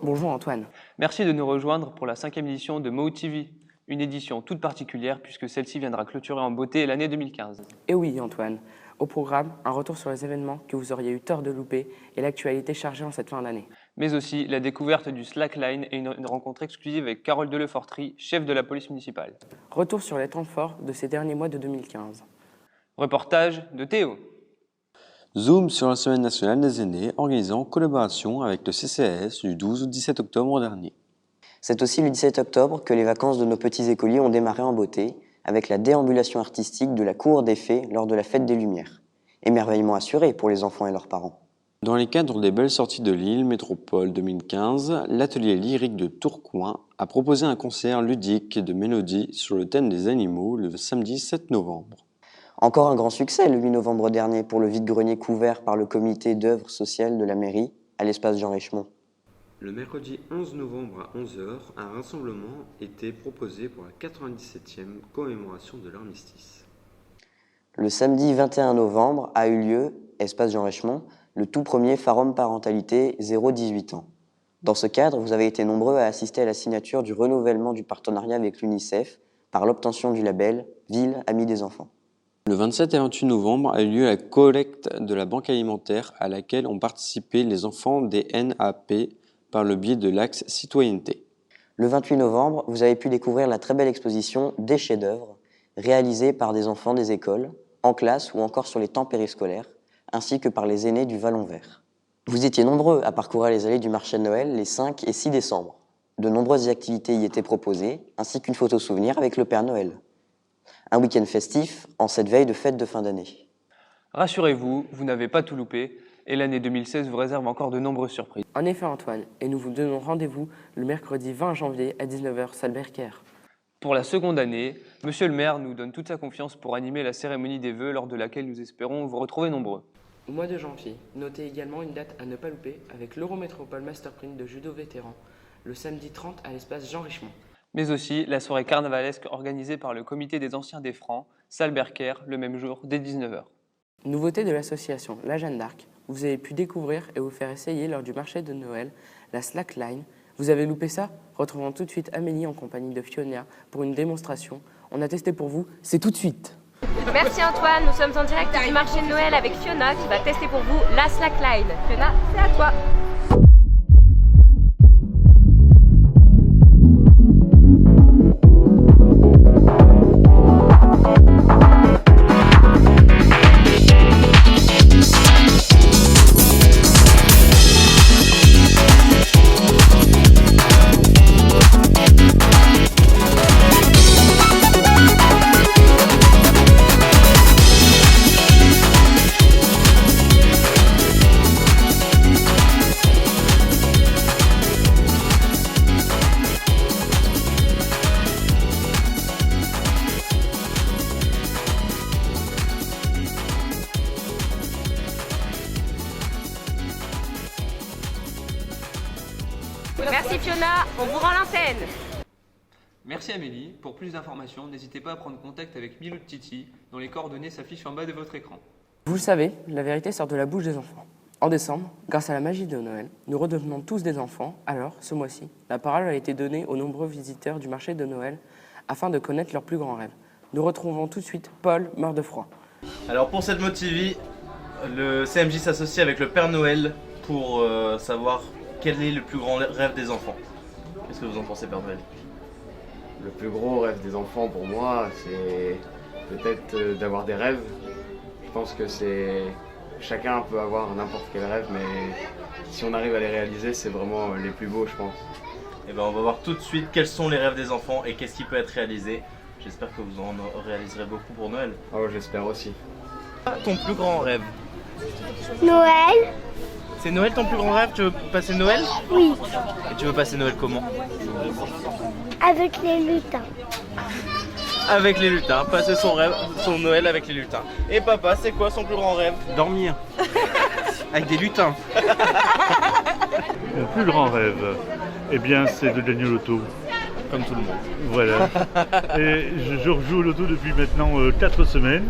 bonjour Antoine. Merci de nous rejoindre pour la 5e édition de Mo TV, une édition toute particulière puisque celle-ci viendra clôturer en beauté l'année 2015. Et oui Antoine, au programme, un retour sur les événements que vous auriez eu tort de louper et l'actualité chargée en cette fin d'année. Mais aussi la découverte du Slackline et une rencontre exclusive avec Carole Delefortry, chef de la police municipale. Retour sur les temps forts de ces derniers mois de 2015. Reportage de Théo. Zoom sur la Semaine nationale des aînés organisée en collaboration avec le CCAS du 12 au 17 octobre dernier. C'est aussi le 17 octobre que les vacances de nos petits écoliers ont démarré en beauté, avec la déambulation artistique de la Cour des Fées lors de la Fête des Lumières. Émerveillement assuré pour les enfants et leurs parents. Dans les cadres des Belles Sorties de Lille Métropole 2015, l'atelier lyrique de Tourcoing a proposé un concert ludique de mélodies sur le thème des animaux le samedi 7 novembre. Encore un grand succès le 8 novembre dernier pour le vide-grenier couvert par le comité d'œuvres sociales de la mairie à l'espace Jean Richemont. Le mercredi 11 novembre à 11h, un rassemblement était proposé pour la 97e commémoration de l'armistice. Le samedi 21 novembre a eu lieu, espace Jean Richemont, le tout premier Forum Parentalité 0-18 ans. Dans ce cadre, vous avez été nombreux à assister à la signature du renouvellement du partenariat avec l'UNICEF par l'obtention du label Ville Amie des enfants. Le 27 et 28 novembre a eu lieu la collecte de la banque alimentaire à laquelle ont participé les enfants des NAP par le biais de l'axe citoyenneté. Le 28 novembre, vous avez pu découvrir la très belle exposition Des chefs-d'œuvre, réalisée par des enfants des écoles, en classe ou encore sur les temps périscolaires, ainsi que par les aînés du Vallon Vert. Vous étiez nombreux à parcourir les allées du marché de Noël les 5 et 6 décembre. De nombreuses activités y étaient proposées, ainsi qu'une photo souvenir avec le Père Noël. Un week-end festif en cette veille de fête de fin d'année. Rassurez-vous, vous n'avez pas tout loupé et l'année 2016 vous réserve encore de nombreuses surprises. En effet Antoine, et nous vous donnons rendez-vous le mercredi 20 janvier à 19h, salle Berker. Pour la seconde année, Monsieur le maire nous donne toute sa confiance pour animer la cérémonie des vœux lors de laquelle nous espérons vous retrouver nombreux. Au mois de janvier, notez également une date à ne pas louper avec l'Eurométropole Masterprint de judo vétéran, le samedi 30 à l'espace Jean Richemont. Mais aussi la soirée carnavalesque organisée par le comité des anciens des Francs, salle Berker, le même jour, dès 19h. Nouveauté de l'association La Jeanne d'Arc, vous avez pu découvrir et vous faire essayer lors du marché de Noël la Slackline. Vous avez loupé ça? Retrouvons tout de suite Amélie en compagnie de Fiona pour une démonstration. On a testé pour vous, c'est tout de suite. Merci Antoine, nous sommes en direct du marché de Noël avec Fiona qui va tester pour vous la Slackline. Fiona, c'est à toi. Merci Fiona, on vous rend l'antenne. Merci Amélie. Pour plus d'informations, n'hésitez pas à prendre contact avec Milou Titi, dont les coordonnées s'affichent en bas de votre écran. Vous le savez, la vérité sort de la bouche des enfants. En décembre, grâce à la magie de Noël, nous redevenons tous des enfants. Alors, ce mois-ci, la parole a été donnée aux nombreux visiteurs du marché de Noël afin de connaître leurs plus grands rêves. Nous retrouvons tout de suite Paul, mort de froid. Alors pour cette Mo TV, le CMJ s'associe avec le Père Noël pour savoir quel est le plus grand rêve des enfants. Qu'est-ce que vous en pensez, Père Noël? Le plus gros rêve des enfants pour moi, c'est peut-être d'avoir des rêves. Je pense que chacun peut avoir n'importe quel rêve, mais si on arrive à les réaliser, c'est vraiment les plus beaux, je pense. Et ben on va voir tout de suite quels sont les rêves des enfants et qu'est-ce qui peut être réalisé. J'espère que vous en réaliserez beaucoup pour Noël. Oh, j'espère aussi. Ton plus grand rêve? Noël? C'est Noël ton plus grand rêve? Tu veux passer Noël? Oui. Et tu veux passer Noël comment? Avec les lutins. Avec les lutins, passer son Noël avec les lutins. Et papa, c'est quoi son plus grand rêve? Dormir. Avec des lutins. Mon plus grand rêve, eh bien, c'est de gagner au loto. Comme tout le monde. Voilà. Et je rejoue au loto depuis maintenant 4 semaines.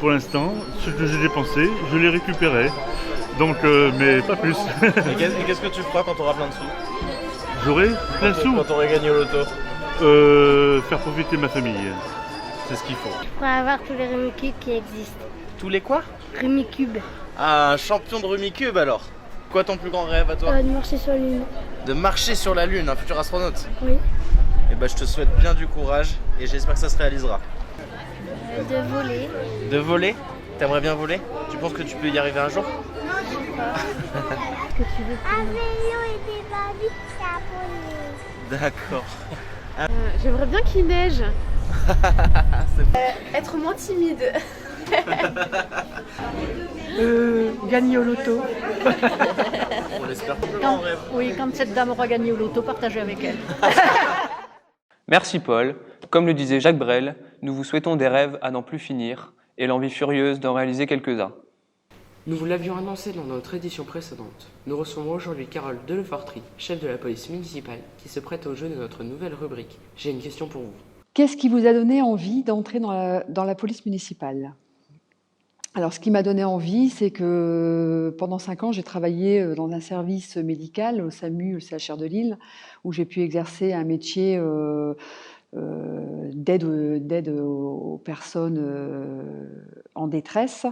Pour l'instant, ce que j'ai dépensé, je l'ai récupéré. Donc, mais pas plus. Et qu'est-ce que tu feras quand tu auras plein de sous? J'aurai plein de sous. Quand tu auras gagné au loto? Faire profiter ma famille. C'est ce qu'il faut. Pour avoir tous les Rumicubes qui existent. Tous les quoi? Rumicubes. Ah, un champion de Rumicube alors. Quoi ton plus grand rêve à toi? De marcher sur la Lune. De marcher sur la Lune, un futur astronaute? Oui. Et bah je te souhaite bien du courage et j'espère que ça se réalisera. De voler. De voler? T'aimerais bien voler? Tu penses que tu peux y arriver un jour? Que tu veux. Un vélo et des babys, c'est à voler. D'accord. J'aimerais bien qu'il neige. Être moins timide. Gagner au loto. On l'espère plus grand rêve. Oui, quand cette dame aura gagné au loto, partagez avec elle. Merci Paul. Comme le disait Jacques Brel, nous vous souhaitons des rêves à n'en plus finir et l'envie furieuse d'en réaliser quelques-uns. Nous vous l'avions annoncé dans notre édition précédente. Nous recevons aujourd'hui Carole Delefortry, chef de la police municipale, qui se prête au jeu de notre nouvelle rubrique. J'ai une question pour vous. Qu'est-ce qui vous a donné envie d'entrer dans la police municipale ? Alors, ce qui m'a donné envie, c'est que pendant 5 ans, j'ai travaillé dans un service médical au SAMU, le CHR de Lille, où j'ai pu exercer un métier d'aide aux personnes en détresse.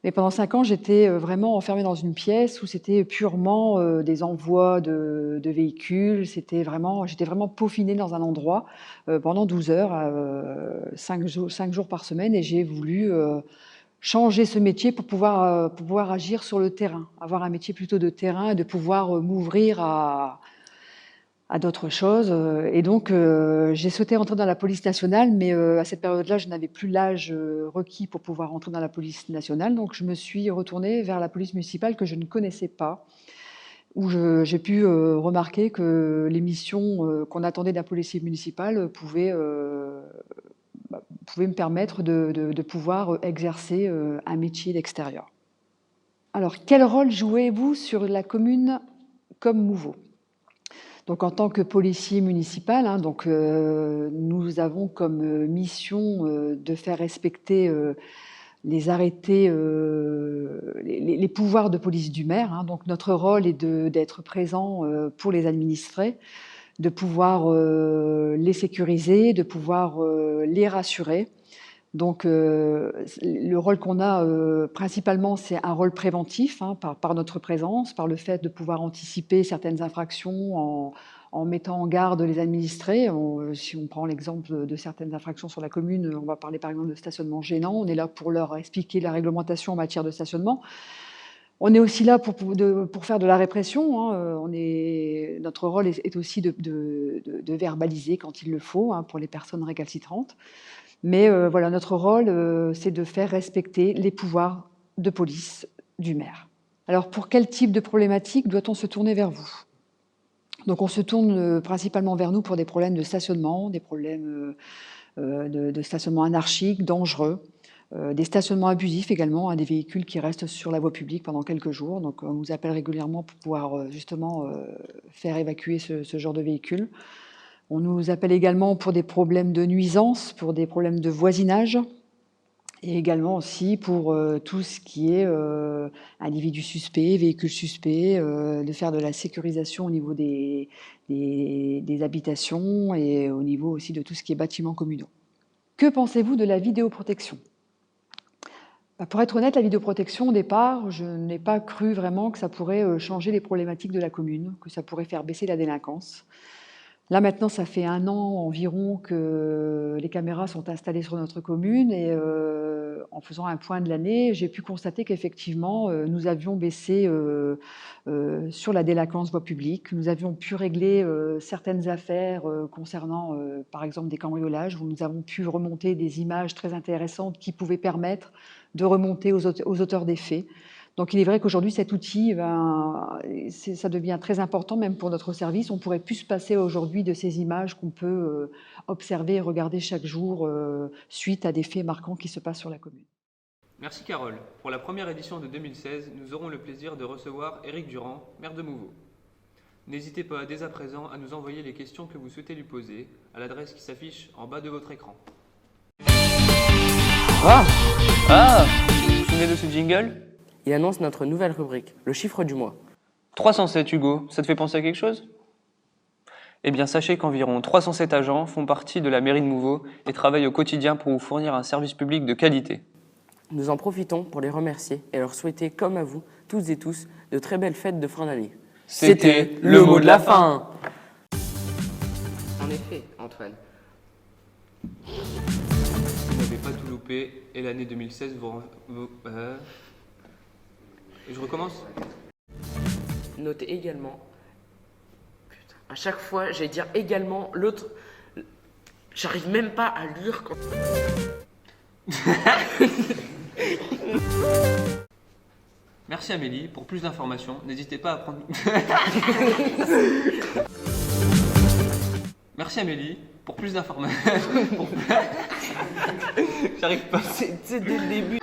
Mais pendant 5 ans, j'étais vraiment enfermée dans une pièce où c'était purement des envois de véhicules. J'étais vraiment peaufinée dans un endroit pendant 12 heures, 5 jours par semaine, et j'ai voulu changer ce métier pour pouvoir agir sur le terrain, avoir un métier plutôt de terrain et de pouvoir m'ouvrir à d'autres choses. Et donc, j'ai souhaité rentrer dans la police nationale, mais à cette période-là, je n'avais plus l'âge requis pour pouvoir rentrer dans la police nationale. Donc, je me suis retournée vers la police municipale que je ne connaissais pas, où j'ai pu remarquer que les missions qu'on attendait d'un policier municipal pouvaient me permettre de pouvoir exercer un métier d'extérieur. Alors, quel rôle jouez-vous sur la commune comme Mouveau ? Donc, en tant que policier municipal, nous avons comme mission de faire respecter les arrêtés, les pouvoirs de police du maire. Donc, notre rôle est d'être présent pour les administrés, de pouvoir les sécuriser, de pouvoir les rassurer. Donc, le rôle qu'on a principalement, c'est un rôle préventif, par notre présence, par le fait de pouvoir anticiper certaines infractions en mettant en garde les administrés. Si on prend l'exemple de certaines infractions sur la commune, on va parler par exemple de stationnement gênant. On est là pour leur expliquer la réglementation en matière de stationnement. On est aussi là pour faire de la répression. Notre rôle est aussi de verbaliser quand il le faut, pour les personnes récalcitrantes. Mais voilà, notre rôle, c'est de faire respecter les pouvoirs de police du maire. Alors, pour quel type de problématique doit-on se tourner vers vous ? Donc, on se tourne principalement vers nous pour des problèmes de stationnement, des problèmes de stationnement anarchique, dangereux, des stationnements abusifs également, des véhicules qui restent sur la voie publique pendant quelques jours. Donc, on nous appelle régulièrement pour pouvoir justement faire évacuer ce genre de véhicules. On nous appelle également pour des problèmes de nuisance, pour des problèmes de voisinage, et également aussi pour tout ce qui est individus suspects, véhicules suspects, de faire de la sécurisation au niveau des habitations et au niveau aussi de tout ce qui est bâtiments communaux. Que pensez-vous de la vidéoprotection ? Pour être honnête, la vidéoprotection, au départ, je n'ai pas cru vraiment que ça pourrait changer les problématiques de la commune, que ça pourrait faire baisser la délinquance. Là, maintenant, ça fait 1 an environ que les caméras sont installées sur notre commune et en faisant un point de l'année, j'ai pu constater qu'effectivement, nous avions baissé sur la délinquance voie publique. Nous avions pu régler certaines affaires concernant, par exemple, des cambriolages, où nous avons pu remonter des images très intéressantes qui pouvaient permettre de remonter aux auteurs des faits. Donc il est vrai qu'aujourd'hui, cet outil, ça devient très important, même pour notre service. On pourrait plus se passer aujourd'hui de ces images qu'on peut observer et regarder chaque jour suite à des faits marquants qui se passent sur la commune. Merci Carole. Pour la première édition de 2016, nous aurons le plaisir de recevoir Éric Durand, maire de Mouveau. N'hésitez pas dès à présent à nous envoyer les questions que vous souhaitez lui poser à l'adresse qui s'affiche en bas de votre écran. Vous vous souvenez de ce jingle ? Il annonce notre nouvelle rubrique, le chiffre du mois. 307, Hugo, ça te fait penser à quelque chose? Eh bien, sachez qu'environ 307 agents font partie de la mairie de Mouveau et travaillent au quotidien pour vous fournir un service public de qualité. Nous en profitons pour les remercier et leur souhaiter, comme à vous, toutes et tous, de très belles fêtes de fin d'année. C'était le mot de la fin. En effet, Antoine. Vous n'avez pas tout loupé et l'année 2016 Je recommence? Notez également... Putain, à chaque fois, j'allais dire également l'autre... J'arrive même pas à lire quand... Merci Amélie. Pour plus d'informations, n'hésitez pas à prendre... Merci Amélie. Pour plus d'informations... J'arrive pas. C'est dès le début.